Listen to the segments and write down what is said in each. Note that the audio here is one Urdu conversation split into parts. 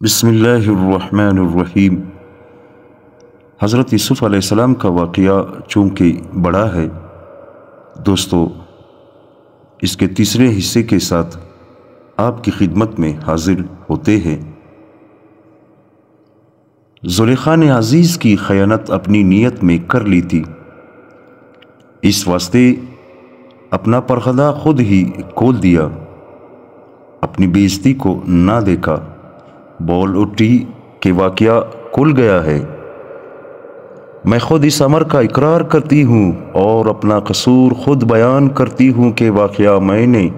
بسم اللہ الرحمن الرحیم۔ حضرت یوسف علیہ السلام کا واقعہ چونکہ بڑا ہے دوستو، اس کے تیسرے حصے کے ساتھ آپ کی خدمت میں حاضر ہوتے ہیں۔ زلیخا نے عزیز کی خیانت اپنی نیت میں کر لی تھی، اس واسطے اپنا پرخدا خود ہی کھول دیا، اپنی بے عزتی کو نہ دیکھا، بول اٹھی کہ واقعہ کھل گیا ہے، میں خود اس امر کا اقرار کرتی ہوں اور اپنا قصور خود بیان کرتی ہوں کہ واقعہ میں نے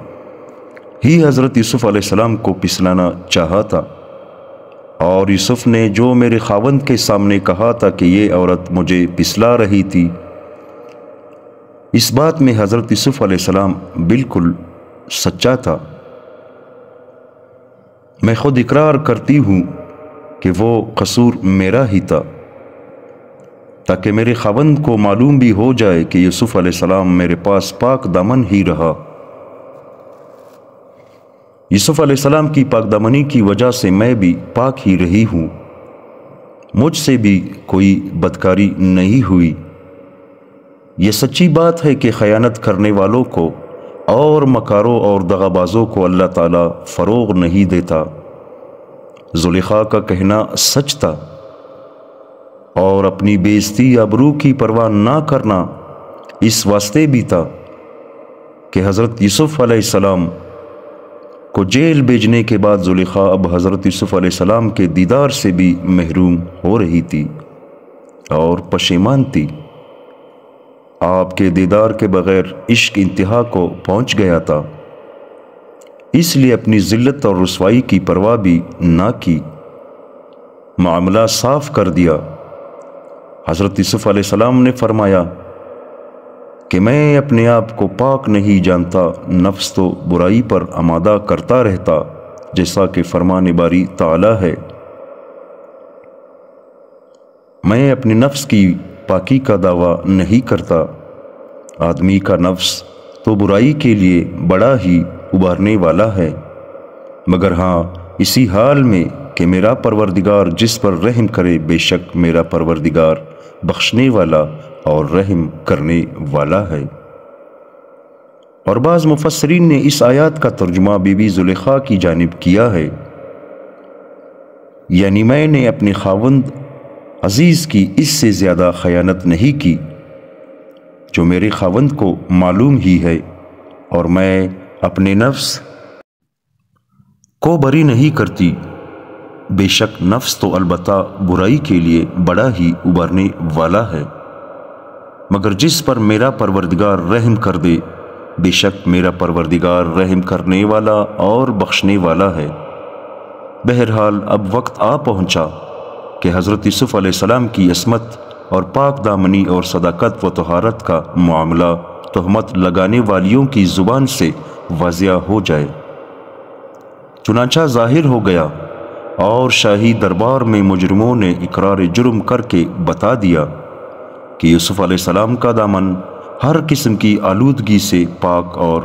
ہی حضرت یوسف علیہ السلام کو پسلانا چاہا تھا، اور یوسف نے جو میرے خاوند کے سامنے کہا تھا کہ یہ عورت مجھے پسلا رہی تھی، اس بات میں حضرت یوسف علیہ السلام بالکل سچا تھا۔ میں خود اقرار کرتی ہوں کہ وہ قصور میرا ہی تھا، تاکہ میرے خاوند کو معلوم بھی ہو جائے کہ یوسف علیہ السلام میرے پاس پاک دامن ہی رہا۔ یوسف علیہ السلام کی پاک دامنی کی وجہ سے میں بھی پاک ہی رہی ہوں، مجھ سے بھی کوئی بدکاری نہیں ہوئی۔ یہ سچی بات ہے کہ خیانت کرنے والوں کو اور مکاروں اور دغابازوں کو اللہ تعالیٰ فروغ نہیں دیتا۔ زلیخا کا کہنا سچ تھا، اور اپنی بے عزتی آبرو کی پرواہ نہ کرنا اس واسطے بھی تھا کہ حضرت یوسف علیہ السلام کو جیل بھیجنے کے بعد زلیخا اب حضرت یوسف علیہ السلام کے دیدار سے بھی محروم ہو رہی تھی اور پشیمان تھی۔ آپ کے دیدار کے بغیر عشق انتہا کو پہنچ گیا تھا، اس لیے اپنی ذلت اور رسوائی کی پرواہ بھی نہ کی، معاملہ صاف کر دیا۔ حضرت یوسف علیہ السلام نے فرمایا کہ میں اپنے آپ کو پاک نہیں جانتا، نفس تو برائی پر آمادہ کرتا رہتا، جیسا کہ فرمان باری تعالی ہے، میں اپنے نفس کی پاکی کا دعویٰ نہیں کرتا۔ آدمی کا نفس تو برائی کے لیے بڑا ہی ابھرنے والا ہے، مگر ہاں اسی حال میں کہ میرا پروردگار جس پر رحم کرے، بے شک میرا پروردگار بخشنے والا اور رحم کرنے والا ہے۔ اور بعض مفسرین نے اس آیات کا ترجمہ بی بی زلیخا کی جانب کیا ہے، یعنی میں نے اپنے خاوند عزیز کی اس سے زیادہ خیانت نہیں کی، جو میرے خاوند کو معلوم ہی ہے، اور میں اپنے نفس کو بری نہیں کرتی، بے شک نفس تو البتہ برائی کے لیے بڑا ہی ابھرنے والا ہے، مگر جس پر میرا پروردگار رحم کر دے، بے شک میرا پروردگار رحم کرنے والا اور بخشنے والا ہے۔ بہرحال اب وقت آ پہنچا کہ حضرت یوسف علیہ السلام کی عصمت اور پاک دامنی اور صداقت و طہارت کا معاملہ تہمت لگانے والیوں کی زبان سے واضح ہو جائے۔ چنانچہ ظاہر ہو گیا، اور شاہی دربار میں مجرموں نے اقرار جرم کر کے بتا دیا کہ یوسف علیہ السلام کا دامن ہر قسم کی آلودگی سے پاک اور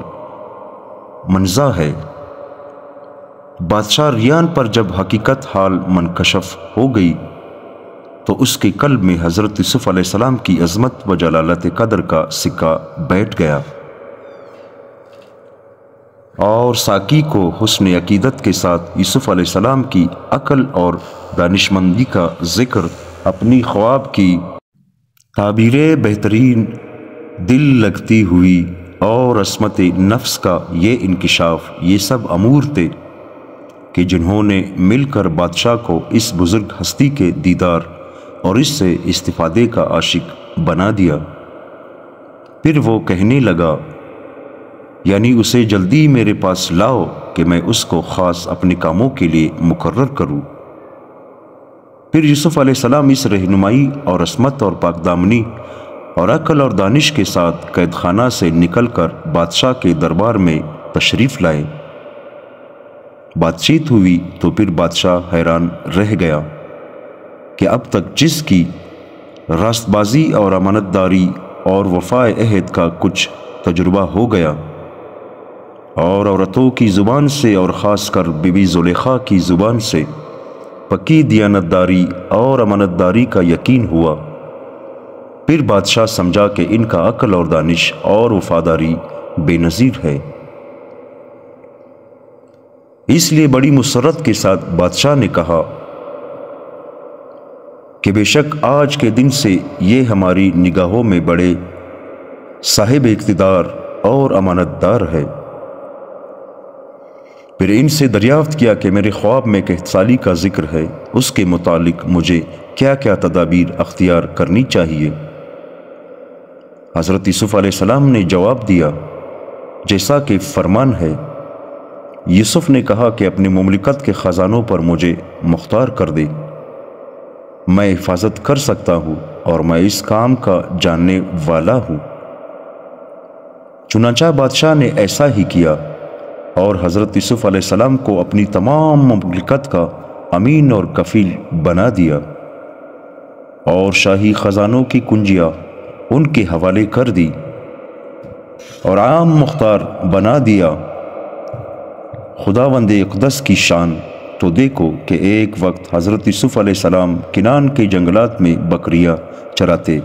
منزہ ہے۔ بادشاہ ریان پر جب حقیقت حال منکشف ہو گئی تو اس کے قلب میں حضرت یوسف علیہ السلام کی عظمت و جلالت قدر کا سکہ بیٹھ گیا، اور ساقی کو حسن عقیدت کے ساتھ یوسف علیہ السلام کی عقل اور دانشمندی کا ذکر، اپنی خواب کی تعبیر بہترین، دل لگتی ہوئی اور عصمت نفس کا یہ انکشاف، یہ سب امور تھے کہ جنہوں نے مل کر بادشاہ کو اس بزرگ ہستی کے دیدار اور اس سے استفادے کا عاشق بنا دیا۔ پھر وہ کہنے لگا، یعنی اسے جلدی میرے پاس لاؤ کہ میں اس کو خاص اپنے کاموں کے لیے مقرر کروں۔ پھر یوسف علیہ السلام اس رہنمائی اور عصمت اور پاک دامنی اور عقل اور دانش کے ساتھ قید خانہ سے نکل کر بادشاہ کے دربار میں تشریف لائے۔ بات چیت ہوئی تو پھر بادشاہ حیران رہ گیا کہ اب تک جس کی راست بازی اور امانت داری اور وفائے عہد کا کچھ تجربہ ہو گیا، اور عورتوں کی زبان سے اور خاص کر بی بی زلیخا کی زبان سے پکی دیانتداری اور امانتداری کا یقین ہوا۔ پھر بادشاہ سمجھا کہ ان کا عقل اور دانش اور وفاداری بے نظیر ہے۔ اس لیے بڑی مسرت کے ساتھ بادشاہ نے کہا کہ بے شک آج کے دن سے یہ ہماری نگاہوں میں بڑے صاحب اقتدار اور امانت دار ہے۔ پھر ان سے دریافت کیا کہ میرے خواب میں کہ سالی کا ذکر ہے، اس کے متعلق مجھے کیا کیا تدابیر اختیار کرنی چاہیے۔ حضرت یوسف علیہ السلام نے جواب دیا جیسا کہ فرمان ہے۔ یوسف نے کہا کہ اپنی مملکت کے خزانوں پر مجھے مختار کر دے، میں حفاظت کر سکتا ہوں اور میں اس کام کا جاننے والا ہوں۔ چنانچہ بادشاہ نے ایسا ہی کیا اور حضرت یوسف علیہ السلام کو اپنی تمام مملکت کا امین اور کفیل بنا دیا اور شاہی خزانوں کی کنجیاں ان کے حوالے کر دی اور عام مختار بنا دیا۔ خداوند اقدس کی شان تو دیکھو کہ ایک وقت حضرت یوسف علیہ السلام کنان کے جنگلات میں بکریاں چراتے،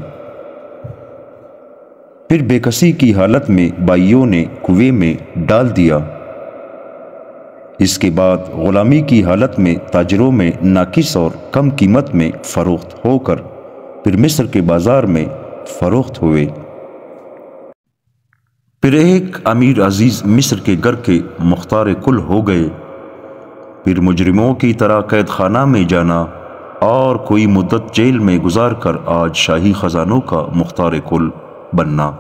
پھر بے کسی کی حالت میں بھائیوں نے کنویں میں ڈال دیا۔ اس کے بعد غلامی کی حالت میں تاجروں میں ناقص اور کم قیمت میں فروخت ہو کر پھر مصر کے بازار میں فروخت ہوئے۔ پھر ایک امیر عزیز مصر کے گھر کے مختار کل ہو گئے، پھر مجرموں کی طرح قید خانہ میں جانا اور کوئی مدت جیل میں گزار کر آج شاہی خزانوں کا مختار کل بننا،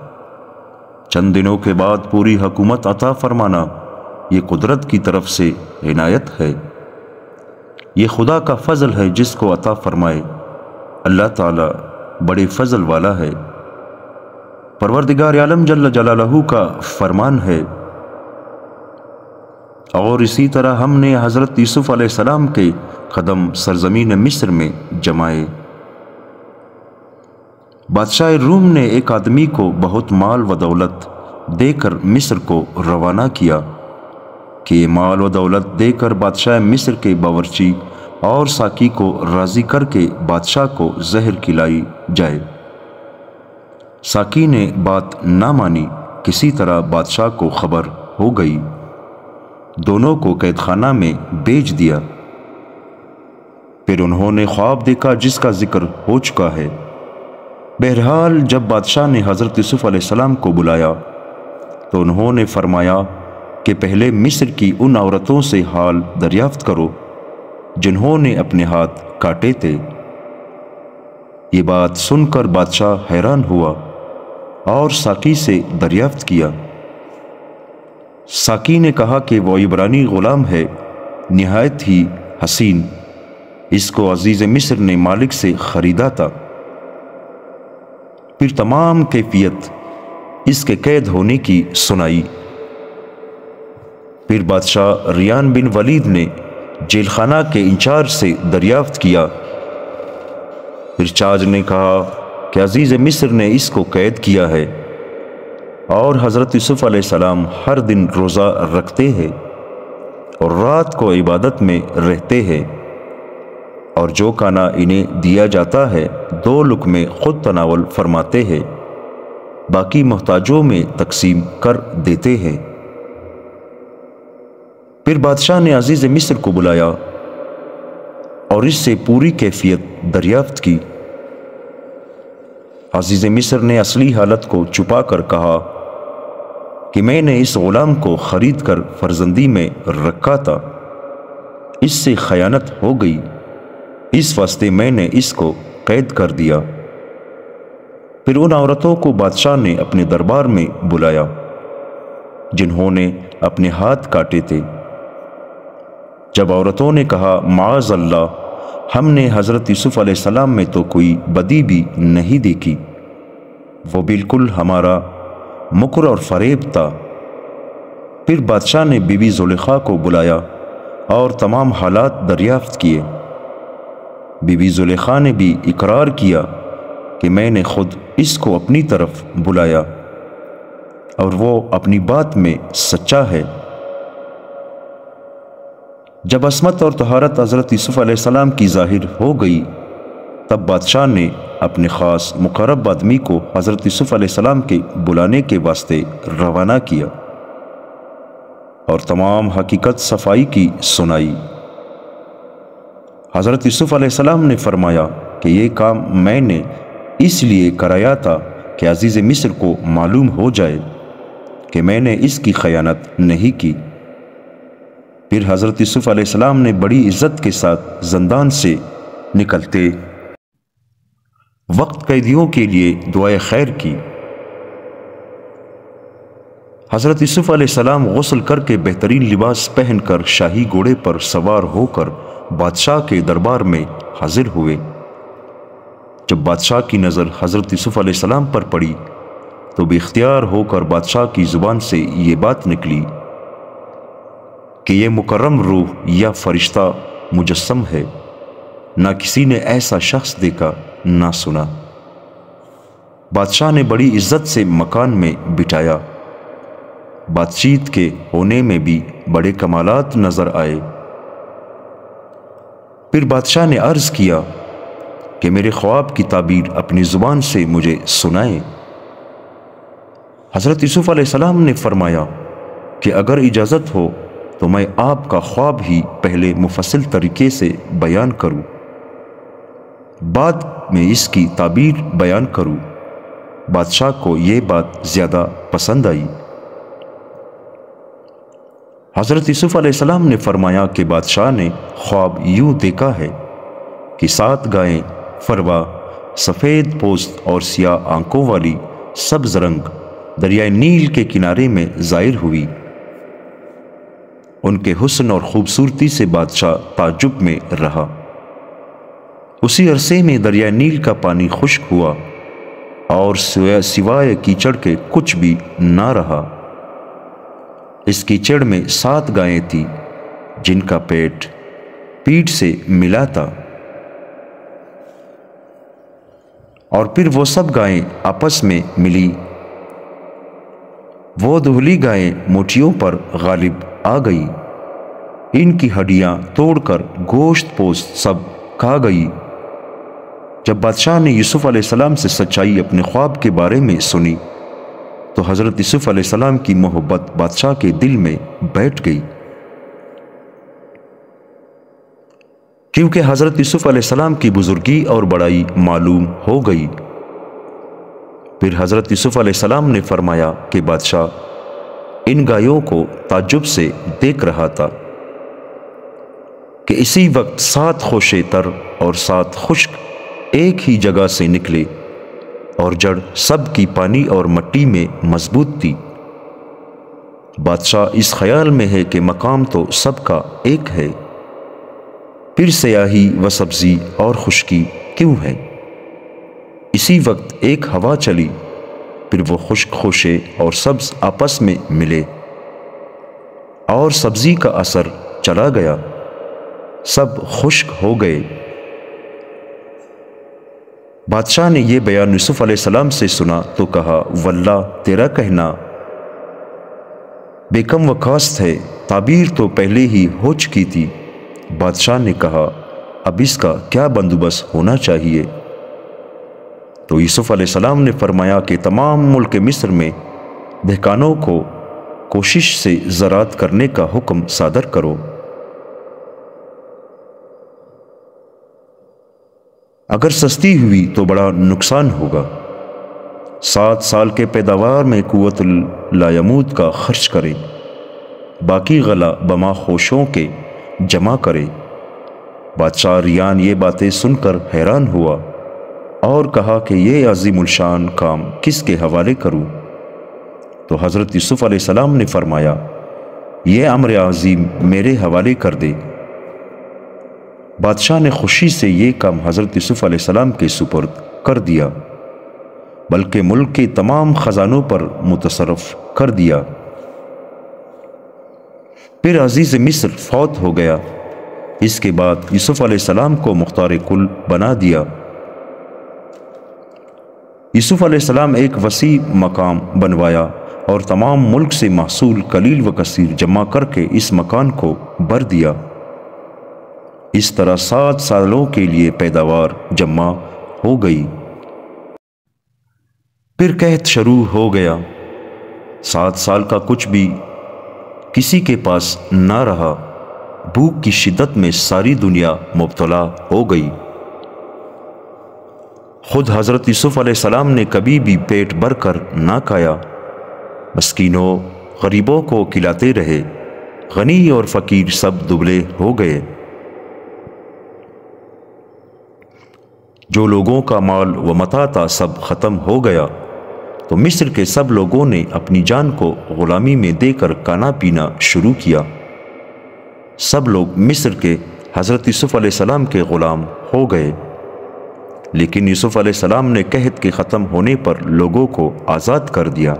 چند دنوں کے بعد پوری حکومت عطا فرمانا، یہ قدرت کی طرف سے عنایت ہے۔ یہ خدا کا فضل ہے جس کو عطا فرمائے، اللہ تعالی بڑے فضل والا ہے۔ پروردگار عالم جل جلالہ کا فرمان ہے، اور اسی طرح ہم نے حضرت یوسف علیہ السلام کے قدم سرزمین مصر میں جمائے۔ بادشاہ روم نے ایک آدمی کو بہت مال و دولت دے کر مصر کو روانہ کیا کہ یہ مال و دولت دے کر بادشاہ مصر کے باورچی اور ساقی کو راضی کر کے بادشاہ کو زہر کھلائی جائے۔ ساقی نے بات نہ مانی، کسی طرح بادشاہ کو خبر ہو گئی، دونوں کو قید خانہ میں بیچ دیا۔ پھر انہوں نے خواب دیکھا جس کا ذکر ہو چکا ہے۔ بہرحال جب بادشاہ نے حضرت یوسف علیہ السلام کو بلایا تو انہوں نے فرمایا کہ پہلے مصر کی ان عورتوں سے حال دریافت کرو جنہوں نے اپنے ہاتھ کاٹے تھے۔ یہ بات سن کر بادشاہ حیران ہوا اور ساقی سے دریافت کیا۔ ساقی نے کہا کہ وہ عبرانی غلام ہے، نہایت ہی حسین، اس کو عزیز مصر نے مالک سے خریدا تھا۔ پھر تمام کیفیت اس کے قید ہونے کی سنائی۔ پھر بادشاہ ریان بن ولید نے جیل خانہ کے انچارج سے دریافت کیا۔ پھر چارج نے کہا کہ عزیز مصر نے اس کو قید کیا ہے اور حضرت یوسف علیہ السلام ہر دن روزہ رکھتے ہیں اور رات کو عبادت میں رہتے ہیں، اور جو کھانا انہیں دیا جاتا ہے 2 لقمے خود تناول فرماتے ہیں، باقی محتاجوں میں تقسیم کر دیتے ہیں۔ پھر بادشاہ نے عزیز مصر کو بلایا اور اس سے پوری کیفیت دریافت کی۔ عزیز مصر نے اصلی حالت کو چھپا کر کہا کہ میں نے اس غلام کو خرید کر فرزندی میں رکھا تھا، اس سے خیانت ہو گئی، اس واسطے میں نے اس کو قید کر دیا۔ پھر ان عورتوں کو بادشاہ نے اپنے دربار میں بلایا جنہوں نے اپنے ہاتھ کاٹے تھے۔ جب عورتوں نے کہا معاذ اللہ، ہم نے حضرت یوسف علیہ السلام میں تو کوئی بدی بھی نہیں دیکھی، وہ بالکل ہمارا مکر اور فریب تھا۔ پھر بادشاہ نے بی بی زلیخا کو بلایا اور تمام حالات دریافت کیے۔ بی بی زلیخا نے بھی اقرار کیا کہ میں نے خود اس کو اپنی طرف بلایا اور وہ اپنی بات میں سچا ہے۔ جب عصمت اور طہارت حضرت یوسف علیہ السلام کی ظاہر ہو گئی تب بادشاہ نے اپنے خاص مقرب آدمی کو حضرت یوسف علیہ السلام کے بلانے کے واسطے روانہ کیا اور تمام حقیقت صفائی کی سنائی۔ حضرت یوسف علیہ السلام نے فرمایا کہ یہ کام میں نے اس لیے کرایا تھا کہ عزیز مصر کو معلوم ہو جائے کہ میں نے اس کی خیانت نہیں کی۔ پھر حضرت یوسف علیہ السلام نے بڑی عزت کے ساتھ زندان سے نکلتے وقت قیدیوں کے لیے دعائے خیر کی۔ حضرت یوسف علیہ السلام غسل کر کے بہترین لباس پہن کر شاہی گھوڑے پر سوار ہو کر بادشاہ کے دربار میں حاضر ہوئے۔ جب بادشاہ کی نظر حضرت یوسف علیہ السلام پر پڑی تو بے اختیار ہو کر بادشاہ کی زبان سے یہ بات نکلی کہ یہ مکرم روح یا فرشتہ مجسم ہے، نہ کسی نے ایسا شخص دیکھا نہ سنا۔ بادشاہ نے بڑی عزت سے مکان میں بٹھایا۔ بات چیت کے ہونے میں بھی بڑے کمالات نظر آئے۔ پھر بادشاہ نے عرض کیا کہ میرے خواب کی تعبیر اپنی زبان سے مجھے سنائیں۔ حضرت یوسف علیہ السلام نے فرمایا کہ اگر اجازت ہو تو میں آپ کا خواب ہی پہلے مفصل طریقے سے بیان کروں، بعد میں اس کی تعبیر بیان کروں۔ بادشاہ کو یہ بات زیادہ پسند آئی۔ حضرت یوسف علیہ السلام نے فرمایا کہ بادشاہ نے خواب یوں دیکھا ہے کہ 7 گائیں فروا، سفید پوست اور سیاہ آنکھوں والی سبز رنگ دریائے نیل کے کنارے میں ظاہر ہوئی۔ ان کے حسن اور خوبصورتی سے بادشاہ تعجب میں رہا۔ اسی عرصے میں دریائے نیل کا پانی خشک ہوا اور سوائے کیچڑ کے کچھ بھی نہ رہا۔ اس کیچڑ میں 7 گائیں تھیں جن کا پیٹ سے ملا تھا، اور پھر وہ سب گائیں آپس میں ملی۔ وہ دہلی گائیں موٹیوں پر غالب آ گئی، ان کی ہڈیاں توڑ کر گوشت پوست سب کھا گئی۔ جب بادشاہ نے یوسف علیہ السلام سے سچائی اپنے خواب کے بارے میں سنی تو حضرت یوسف علیہ السلام کی محبت بادشاہ کے دل میں بیٹھ گئی، کیونکہ حضرت یوسف علیہ السلام کی بزرگی اور بڑائی معلوم ہو گئی۔ پھر حضرت یوسف علیہ السلام نے فرمایا کہ بادشاہ ان گایوں کو تعجب سے دیکھ رہا تھا کہ اسی وقت 7 خوشے تر اور 7 خشک ایک ہی جگہ سے نکلے، اور جڑ سب کی پانی اور مٹی میں مضبوط تھی۔ بادشاہ اس خیال میں ہے کہ مقام تو سب کا ایک ہے، پھر سیاہی و سبزی اور خشکی کیوں ہے؟ اسی وقت ایک ہوا چلی، پھر وہ خشک خوشے اور سبز آپس میں ملے، اور سبزی کا اثر چلا گیا، سب خشک ہو گئے۔ بادشاہ نے یہ بیان یوسف علیہ السلام سے سنا تو کہا، واللہ تیرا کہنا بے کم و کاست ہے، تعبیر تو پہلے ہی ہو چکی تھی۔ بادشاہ نے کہا، اب اس کا کیا بندوبست ہونا چاہیے؟ تو یوسف علیہ السلام نے فرمایا کہ تمام ملک مصر میں دہقانوں کو کوشش سے زراعت کرنے کا حکم صادر کرو۔ اگر سستی ہوئی تو بڑا نقصان ہوگا۔ 7 سال کے پیداوار میں قوت لایمود کا خرچ کرے، باقی غلہ بما خوشوں کے جمع کرے۔ بادشاہ ریان یہ باتیں سن کر حیران ہوا اور کہا کہ یہ عظیم الشان کام کس کے حوالے کروں؟ تو حضرت یوسف علیہ السلام نے فرمایا، یہ امر عظیم میرے حوالے کر دے۔ بادشاہ نے خوشی سے یہ کام حضرت یوسف علیہ السلام کے سپرد کر دیا، بلکہ ملک کے تمام خزانوں پر متصرف کر دیا۔ پھر عزیز مصر فوت ہو گیا۔ اس کے بعد یوسف علیہ السلام کو مختار کل بنا دیا۔ یوسف علیہ السلام ایک وسیع مقام بنوایا اور تمام ملک سے محصول قلیل و کثیر جمع کر کے اس مکان کو بھر دیا۔ اس طرح 7 سالوں کے لیے پیداوار جمع ہو گئی۔ پھر قحط شروع ہو گیا۔ 7 سال کا کچھ بھی کسی کے پاس نہ رہا۔ بھوک کی شدت میں ساری دنیا مبتلا ہو گئی۔ خود حضرت یوسف علیہ السلام نے کبھی بھی پیٹ بھر کر نہ کھایا، مسکینوں غریبوں کو کھلاتے رہے، غنی اور فقیر سب دبلے ہو گئے۔ جو لوگوں کا مال و متاع تھا سب ختم ہو گیا، تو مصر کے سب لوگوں نے اپنی جان کو غلامی میں دے کر کھانا پینا شروع کیا۔ سب لوگ مصر کے حضرت یوسف علیہ السلام کے غلام ہو گئے، لیکن یوسف علیہ السلام نے قحط کے ختم ہونے پر لوگوں کو آزاد کر دیا۔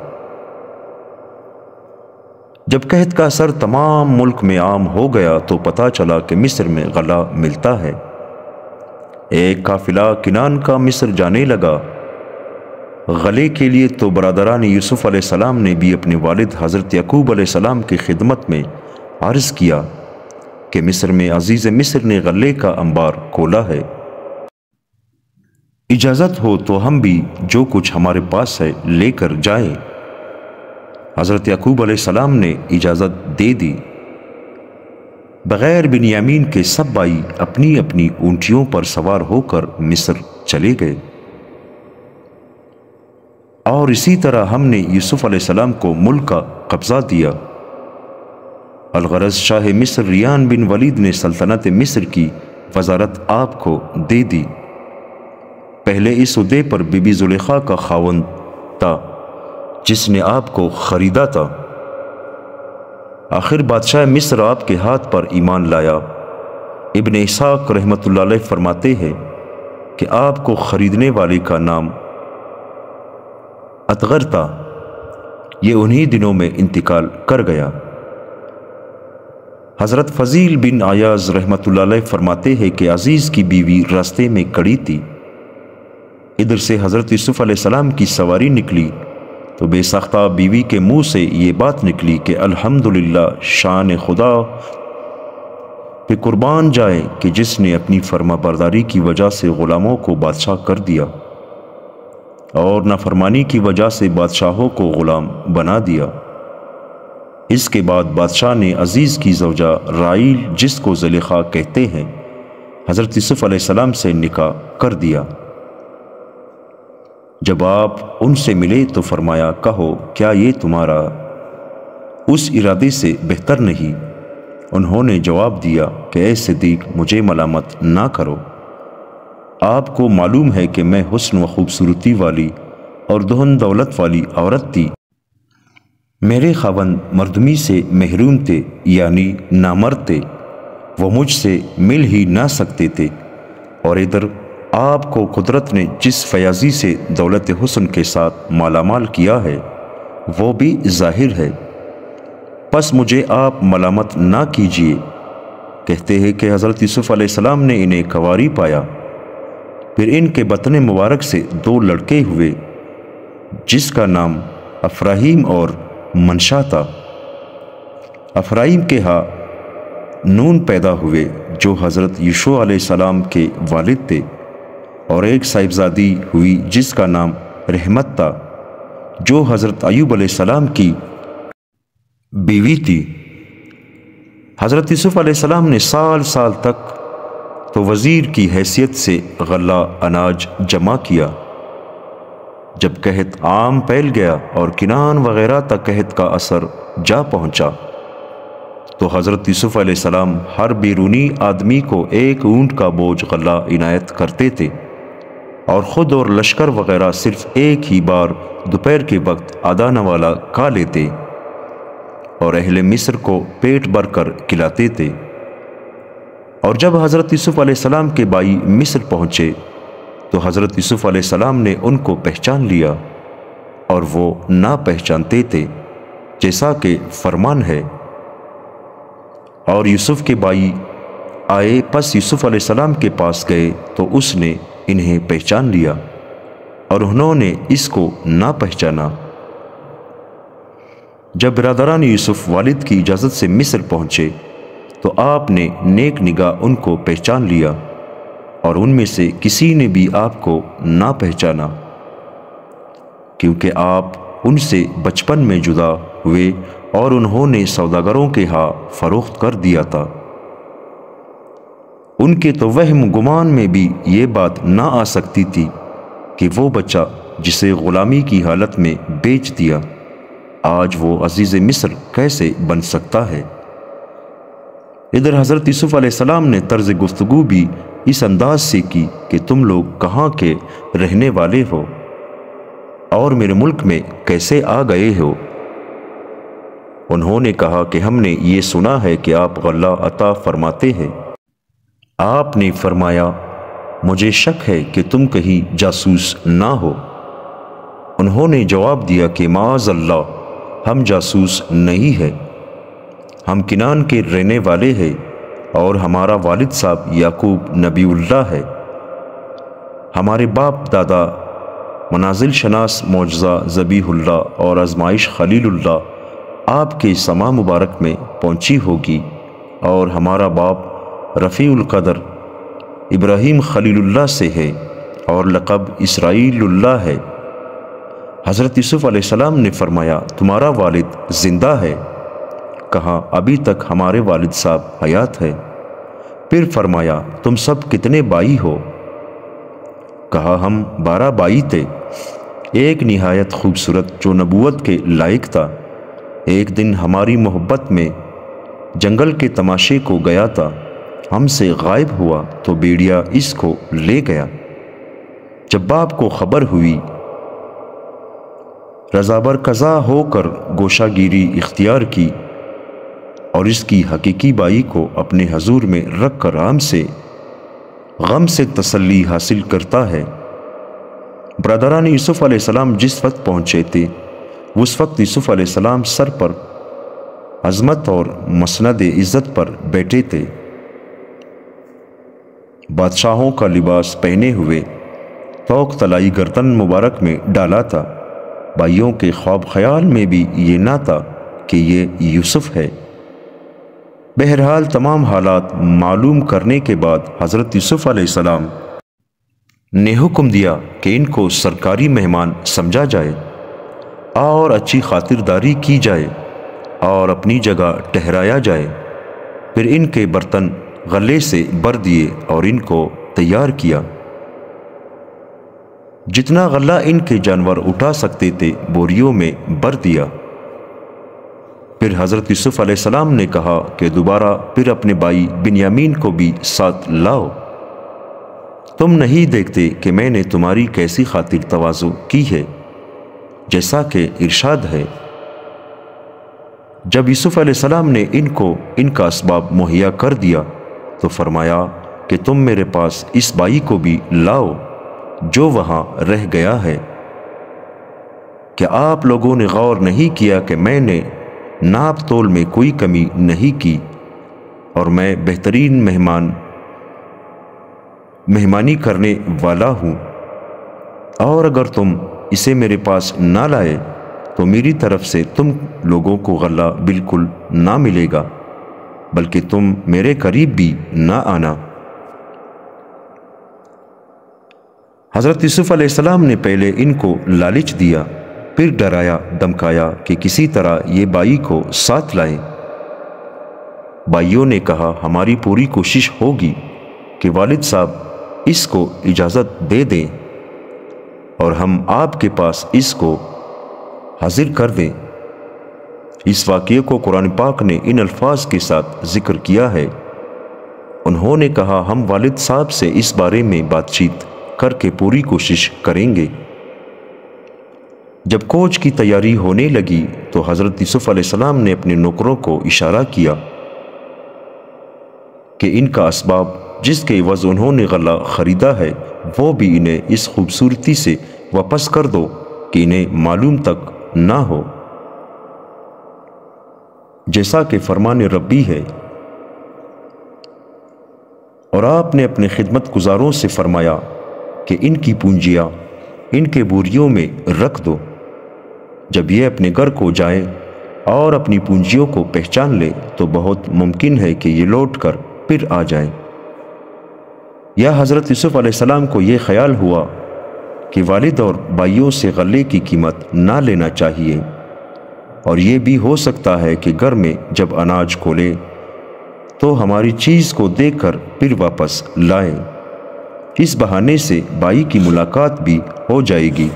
جب قحط کا اثر تمام ملک میں عام ہو گیا تو پتہ چلا کہ مصر میں غلہ ملتا ہے۔ ایک قافلہ کنان کا مصر جانے لگا۔ غلے کے لیے تو برادران یوسف علیہ السلام نے بھی اپنے والد حضرت یعقوب علیہ السلام کی خدمت میں عرض کیا کہ مصر میں عزیز مصر نے غلے کا انبار کھولا ہے، اجازت ہو تو ہم بھی جو کچھ ہمارے پاس ہے لے کر جائیں۔ حضرت یعقوب علیہ السلام نے اجازت دے دی۔ بغیر بنیامین کے سب بھائی اپنی اپنی اونٹیوں پر سوار ہو کر مصر چلے گئے، اور اسی طرح ہم نے یوسف علیہ السلام کو ملک کا قبضہ دیا۔ الغرض شاہ مصر ریان بن ولید نے سلطنت مصر کی وزارت آپ کو دے دی۔ پہلے اس عہدے پر بی بی زلیخا کا خاوند تھا جس نے آپ کو خریدا تھا۔ آخر بادشاہ مصر آپ کے ہاتھ پر ایمان لایا۔ ابن اسحاق رحمۃ اللہ علیہ فرماتے ہیں کہ آپ کو خریدنے والے کا نام اطغر تھا، یہ انہی دنوں میں انتقال کر گیا۔ حضرت فضیل بن عیاض رحمۃ اللہ علیہ فرماتے ہیں کہ عزیز کی بیوی راستے میں کھڑی تھی، ادھر سے حضرت یوسف علیہ السلام کی سواری نکلی تو بے ساختہ بیوی کے منہ سے یہ بات نکلی کہ الحمدللہ، شان خدا پہ قربان جائے کہ جس نے اپنی فرما برداری کی وجہ سے غلاموں کو بادشاہ کر دیا اور نافرمانی کی وجہ سے بادشاہوں کو غلام بنا دیا۔ اس کے بعد بادشاہ نے عزیز کی زوجہ رائل، جس کو زلیخا کہتے ہیں، حضرت یوسف علیہ السلام سے نکاح کر دیا۔ جب آپ ان سے ملے تو فرمایا، کہو کیا یہ تمہارا اس ارادے سے بہتر نہیں؟ انہوں نے جواب دیا کہ اے صدیق، مجھے ملامت نہ کرو، آپ کو معلوم ہے کہ میں حسن و خوبصورتی والی اور دہن دولت والی عورت تھی۔ میرے خاوند مردمی سے محروم تھے، یعنی نامرد تھے، وہ مجھ سے مل ہی نہ سکتے تھے، اور ادھر آپ کو قدرت نے جس فیاضی سے دولت حسن کے ساتھ مالا مال کیا ہے وہ بھی ظاہر ہے، پس مجھے آپ ملامت نہ کیجیے۔ کہتے ہیں کہ حضرت یوسف علیہ السلام نے انہیں کنواری پایا، پھر ان کے بطن مبارک سے 2 لڑکے ہوئے جس کا نام افراہیم اور منشا تھا۔ افراہیم کے ہاں نون پیدا ہوئے جو حضرت یوشع علیہ السلام کے والد تھے، اور ایک صاحبزادی ہوئی جس کا نام رحمت تھا جو حضرت ایوب علیہ السلام کی بیوی تھی۔ حضرت یوسف علیہ السلام نے سال سال تک تو وزیر کی حیثیت سے غلہ اناج جمع کیا۔ جب قحط عام پھیل گیا اور کنان وغیرہ تک قحط کا اثر جا پہنچا تو حضرت یوسف علیہ السلام ہر بیرونی آدمی کو 1 اونٹ کا بوجھ غلہ عنایت کرتے تھے، اور خود اور لشکر وغیرہ صرف ایک ہی بار دوپہر کے وقت آدھا نوالا کھا لیتے اور اہل مصر کو پیٹ بھر کر کھلاتے تھے۔ اور جب حضرت یوسف علیہ السلام کے بھائی مصر پہنچے تو حضرت یوسف علیہ السلام نے ان کو پہچان لیا، اور وہ نہ پہچانتے تھے جیسا کہ فرمان ہے۔ اور یوسف کے بھائی آئے، پس یوسف علیہ السلام کے پاس گئے تو اس نے انہیں پہچان لیا اور انہوں نے اس کو نہ پہچانا۔ جب برادران یوسف والد کی اجازت سے مصر پہنچے تو آپ نے نیک نگاہ ان کو پہچان لیا اور ان میں سے کسی نے بھی آپ کو نہ پہچانا، کیونکہ آپ ان سے بچپن میں جدا ہوئے اور انہوں نے سوداگروں کے ہاں فروخت کر دیا تھا۔ ان کے تو وہم گمان میں بھی یہ بات نہ آ سکتی تھی کہ وہ بچہ جسے غلامی کی حالت میں بیچ دیا، آج وہ عزیز مصر کیسے بن سکتا ہے۔ ادھر حضرت یوسف علیہ السلام نے طرز گفتگو بھی اس انداز سے کی کہ تم لوگ کہاں کے رہنے والے ہو اور میرے ملک میں کیسے آ گئے ہو؟ انہوں نے کہا کہ ہم نے یہ سنا ہے کہ آپ غلہ عطا فرماتے ہیں۔ آپ نے فرمایا مجھے شک ہے کہ تم کہیں جاسوس نہ ہو۔ انہوں نے جواب دیا کہ معاذ اللہ، ہم جاسوس نہیں ہیں، ہم کنان کے رہنے والے ہیں اور ہمارا والد صاحب یعقوب نبی اللہ ہے۔ ہمارے باپ دادا منازل شناس معجزہ ذبیح اللہ اور آزمائش خلیل اللہ آپ کے سما مبارک میں پہنچی ہوگی، اور ہمارا باپ رفیع القدر ابراہیم خلیل اللہ سے ہے اور لقب اسرائیل اللہ ہے۔ حضرت یوسف علیہ السلام نے فرمایا تمہارا والد زندہ ہے؟ کہا ابھی تک ہمارے والد صاحب حیات ہے۔ پھر فرمایا تم سب کتنے بھائی ہو؟ کہا ہم 12 بھائی تھے۔ ایک نہایت خوبصورت جو نبوت کے لائق تھا، ایک دن ہماری محبت میں جنگل کے تماشے کو گیا تھا، ہم سے غائب ہوا تو بیڑیا اس کو لے گیا۔ جب باپ کو خبر ہوئی، رضا برقضا ہو کر گوشہ گیری اختیار کی اور اس کی حقیقی بائی کو اپنے حضور میں رکھ کر غم سے تسلی حاصل کرتا ہے۔ برادران یوسف علیہ السلام جس وقت پہنچے تھے، اس وقت یوسف علیہ السلام سر پر عظمت اور مسند عزت پر بیٹھے تھے، بادشاہوں کا لباس پہنے ہوئے، توق طلائی گردن مبارک میں ڈالا تھا۔ بھائیوں کے خواب خیال میں بھی یہ نہ تھا کہ یہ یوسف ہے۔ بہرحال تمام حالات معلوم کرنے کے بعد حضرت یوسف علیہ السلام نے حکم دیا کہ ان کو سرکاری مہمان سمجھا جائے اور اچھی خاطرداری کی جائے اور اپنی جگہ ٹھہرایا جائے۔ پھر ان کے برتن غلے سے بھر دیے اور ان کو تیار کیا۔ جتنا غلہ ان کے جانور اٹھا سکتے تھے بوریوں میں بھر دیا۔ پھر حضرت یوسف علیہ السلام نے کہا کہ دوبارہ پھر اپنے بھائی بنیامین کو بھی ساتھ لاؤ۔ تم نہیں دیکھتے کہ میں نے تمہاری کیسی خاطر تواضع کی ہے، جیسا کہ ارشاد ہے۔ جب یوسف علیہ السلام نے ان کو ان کا اسباب مہیا کر دیا تو فرمایا کہ تم میرے پاس اس بھائی کو بھی لاؤ جو وہاں رہ گیا ہے۔ کیا آپ لوگوں نے غور نہیں کیا کہ میں نے ناپ تول میں کوئی کمی نہیں کی، اور میں بہترین مہمانی کرنے والا ہوں؟ اور اگر تم اسے میرے پاس نہ لائے تو میری طرف سے تم لوگوں کو غلہ بالکل نہ ملے گا، بلکہ تم میرے قریب بھی نہ آنا۔ حضرت یوسف علیہ السلام نے پہلے ان کو لالچ دیا، پھر ڈرایا دمکایا کہ کسی طرح یہ بھائی کو ساتھ لائیں۔ بھائیوں نے کہا ہماری پوری کوشش ہوگی کہ والد صاحب اس کو اجازت دے دیں اور ہم آپ کے پاس اس کو حاضر کر دیں۔ اس واقعے کو قرآن پاک نے ان الفاظ کے ساتھ ذکر کیا ہے۔ انہوں نے کہا ہم والد صاحب سے اس بارے میں بات چیت کر کے پوری کوشش کریں گے۔ جب کوچ کی تیاری ہونے لگی تو حضرت یوسف علیہ السلام نے اپنے نوکروں کو اشارہ کیا کہ ان کا اسباب جس کے عوض انہوں نے غلہ خریدا ہے وہ بھی انہیں اس خوبصورتی سے واپس کر دو کہ انہیں معلوم تک نہ ہو، جیسا کہ فرمان ربی ہے۔ اور آپ نے اپنے خدمت گزاروں سے فرمایا کہ ان کی پونجیاں ان کے بوریوں میں رکھ دو، جب یہ اپنے گھر کو جائیں اور اپنی پونجیوں کو پہچان لے تو بہت ممکن ہے کہ یہ لوٹ کر پھر آ جائیں۔ یا حضرت یوسف علیہ السلام کو یہ خیال ہوا کہ والد اور بھائیوں سے غلے کی قیمت نہ لینا چاہیے، اور یہ بھی ہو سکتا ہے کہ گھر میں جب اناج کھولے تو ہماری چیز کو دیکھ کر پھر واپس لائیں، اس بہانے سے بھائی کی ملاقات بھی ہو جائے گی۔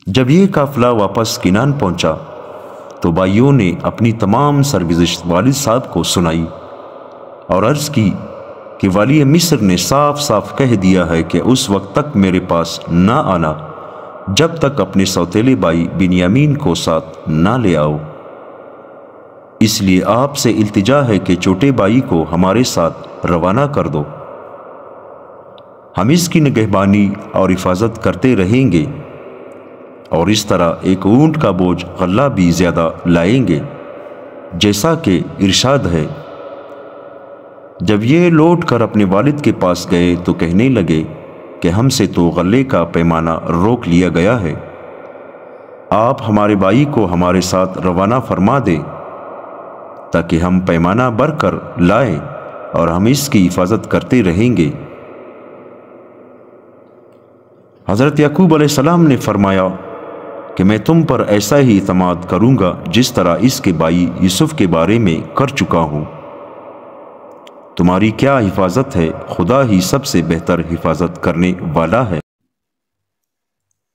جب یہ قافلہ واپس کنان پہنچا تو بھائیوں نے اپنی تمام سرگزشت والد صاحب کو سنائی اور عرض کی کہ والی مصر نے صاف صاف کہہ دیا ہے کہ اس وقت تک میرے پاس نہ آنا جب تک اپنے سوتیلے بھائی بنیامین کو ساتھ نہ لے آؤ۔ اس لیے آپ سے التجا ہے کہ چھوٹے بھائی کو ہمارے ساتھ روانہ کر دو، ہم اس کی نگہبانی اور حفاظت کرتے رہیں گے، اور اس طرح ایک اونٹ کا بوجھ غلہ بھی زیادہ لائیں گے، جیسا کہ ارشاد ہے۔ جب یہ لوٹ کر اپنے والد کے پاس گئے تو کہنے لگے کہ ہم سے تو غلے کا پیمانہ روک لیا گیا ہے، آپ ہمارے بھائی کو ہمارے ساتھ روانہ فرما دیں تاکہ ہم پیمانہ بھر کر لائیں اور ہم اس کی حفاظت کرتے رہیں گے۔ حضرت یعقوب علیہ السلام نے فرمایا کہ میں تم پر ایسا ہی اعتماد کروں گا جس طرح اس کے بھائی یوسف کے بارے میں کر چکا ہوں۔ تمہاری کیا حفاظت ہے، خدا ہی سب سے بہتر حفاظت کرنے والا ہے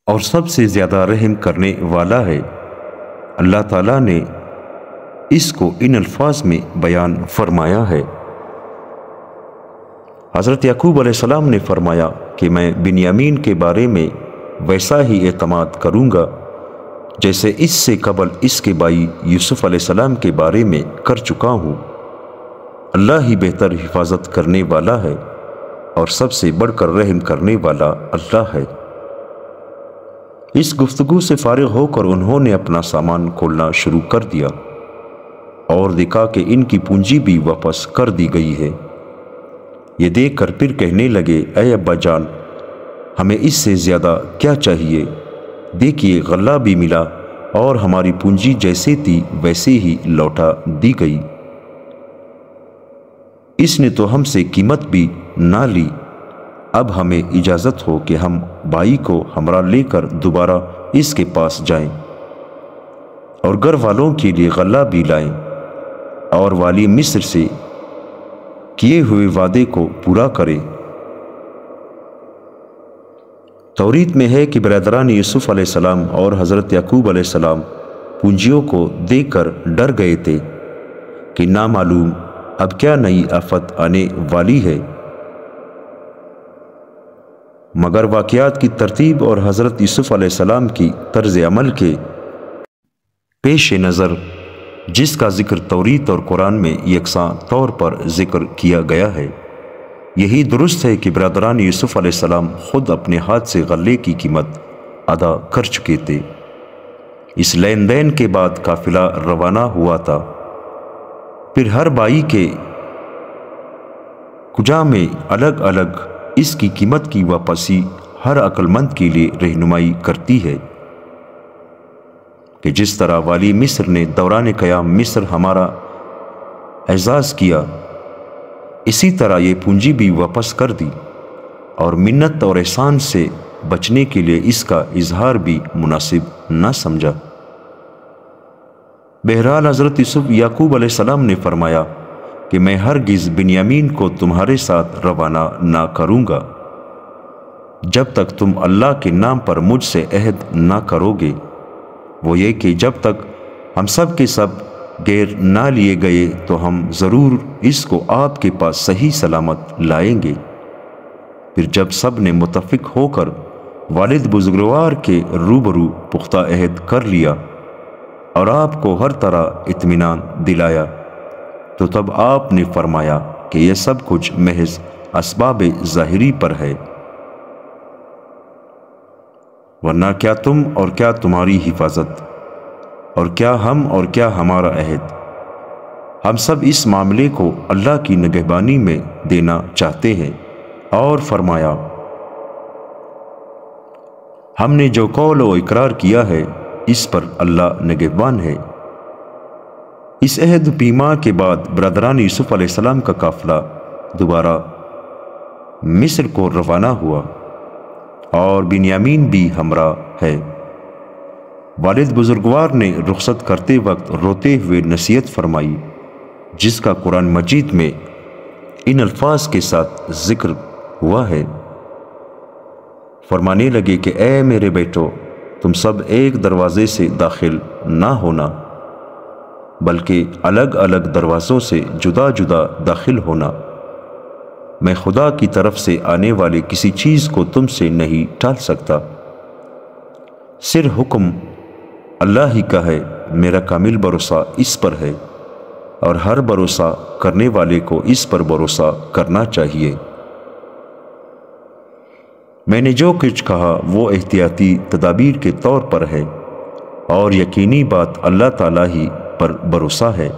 اور سب سے زیادہ رحم کرنے والا ہے۔ اللہ تعالیٰ نے اس کو ان الفاظ میں بیان فرمایا ہے۔ حضرت یعقوب علیہ السلام نے فرمایا کہ میں بنیامین کے بارے میں ویسا ہی اعتماد کروں گا جیسے اس سے قبل اس کے بھائی یوسف علیہ السلام کے بارے میں کر چکا ہوں۔ اللہ ہی بہتر حفاظت کرنے والا ہے اور سب سے بڑھ کر رحم کرنے والا اللہ ہے۔ اس گفتگو سے فارغ ہو کر انہوں نے اپنا سامان کھولنا شروع کر دیا اور دیکھا کہ ان کی پونجی بھی واپس کر دی گئی ہے۔ یہ دیکھ کر پھر کہنے لگے، اے ابا جان، ہمیں اس سے زیادہ کیا چاہیے؟ دیکھیے غلہ بھی ملا اور ہماری پونجی جیسے تھی ویسے ہی لوٹا دی گئی۔ اس نے تو ہم سے قیمت بھی نہ لی، اب ہمیں اجازت ہو کہ ہم بھائی کو ہمراہ لے کر دوبارہ اس کے پاس جائیں اور گھر والوں کے لیے غلہ بھی لائیں اور والی مصر سے کیے ہوئے وعدے کو پورا کریں۔ توریت میں ہے کہ برادران یوسف علیہ السلام اور حضرت یعقوب علیہ السلام پونجیوں کو دیکھ کر ڈر گئے تھے کہ نامعلوم اب کیا نئی آفت آنے والی ہے، مگر واقعات کی ترتیب اور حضرت یوسف علیہ السلام کی طرز عمل کے پیش نظر جس کا ذکر توریت اور قرآن میں یکساں طور پر ذکر کیا گیا ہے، یہی درست ہے کہ برادران یوسف علیہ السلام خود اپنے ہاتھ سے غلے کی قیمت ادا کر چکے تھے۔ اس لین دین کے بعد قافلہ روانہ ہوا تھا۔ پھر ہر بھائی کے کجا میں الگ الگ اس کی قیمت کی واپسی ہر عقل مند کے لیے رہنمائی کرتی ہے کہ جس طرح والی مصر نے دوران قیام مصر ہمارا اعزاز کیا، اسی طرح یہ پونجی بھی واپس کر دی اور منت اور احسان سے بچنے کے لیے اس کا اظہار بھی مناسب نہ سمجھا۔ بہرحال حضرت یعقوب علیہ السلام نے فرمایا کہ میں ہرگز بنیامین کو تمہارے ساتھ روانہ نہ کروں گا جب تک تم اللہ کے نام پر مجھ سے عہد نہ کرو گے، وہ یہ کہ جب تک ہم سب کے سب غیر نہ لیے گئے تو ہم ضرور اس کو آپ کے پاس صحیح سلامت لائیں گے۔ پھر جب سب نے متفق ہو کر والد بزرگوار کے روبرو پختہ عہد کر لیا اور آپ کو ہر طرح اطمینان دلایا تو تب آپ نے فرمایا کہ یہ سب کچھ محض اسباب ظاہری پر ہے، ورنہ کیا تم اور کیا تمہاری حفاظت اور کیا ہم اور کیا ہمارا عہد، ہم سب اس معاملے کو اللہ کی نگہبانی میں دینا چاہتے ہیں۔ اور فرمایا، ہم نے جو قول و اقرار کیا ہے اس پر اللہ نگہبان ہے۔ اس عہد پیما کے بعد برادران یوسف علیہ السلام کا قافلہ دوبارہ مصر کو روانہ ہوا اور بنیامین بھی ہمراہ ہے۔ والد بزرگوار نے رخصت کرتے وقت روتے ہوئے نصیحت فرمائی، جس کا قرآن مجید میں ان الفاظ کے ساتھ ذکر ہوا ہے۔ فرمانے لگے کہ اے میرے بیٹو، تم سب ایک دروازے سے داخل نہ ہونا، بلکہ الگ الگ دروازوں سے جدا جدا داخل ہونا۔ میں خدا کی طرف سے آنے والی کسی چیز کو تم سے نہیں ٹال سکتا۔ صرف حکم اللہ ہی کا ہے، میرا کامل بھروسہ اس پر ہے، اور ہر بھروسہ کرنے والے کو اس پر بھروسہ کرنا چاہیے۔ میں نے جو کچھ کہا وہ احتیاطی تدابیر کے طور پر ہے، اور یقینی بات اللہ تعالیٰ ہی پر بھروسہ ہے۔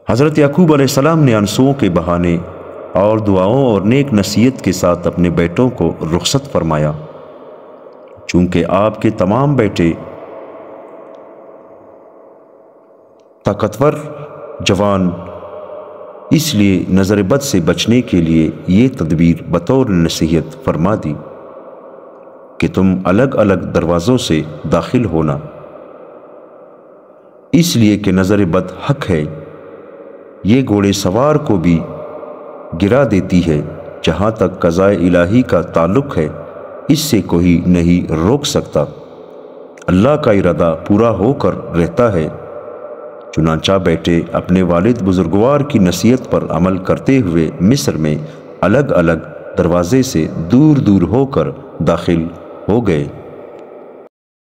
حضرت یعقوب علیہ السلام نے آنسوؤں کے بہانے اور دعاؤں اور نیک نصیحت کے ساتھ اپنے بیٹوں کو رخصت فرمایا۔ چونکہ آپ کے تمام بیٹے طاقتور جوان، اس لیے نظر بد سے بچنے کے لیے یہ تدبیر بطور نصیحت فرما دی کہ تم الگ الگ دروازوں سے داخل ہونا، اس لیے کہ نظر بد حق ہے، یہ گھوڑے سوار کو بھی گرا دیتی ہے۔ جہاں تک قضاء الہی کا تعلق ہے، اس سے کوئی نہیں روک سکتا، اللہ کا ارادہ پورا ہو کر رہتا ہے۔ چنانچہ بیٹے اپنے والد بزرگوار کی نصیحت پر عمل کرتے ہوئے مصر میں الگ الگ دروازے سے دور دور ہو کر داخل ہو گئے۔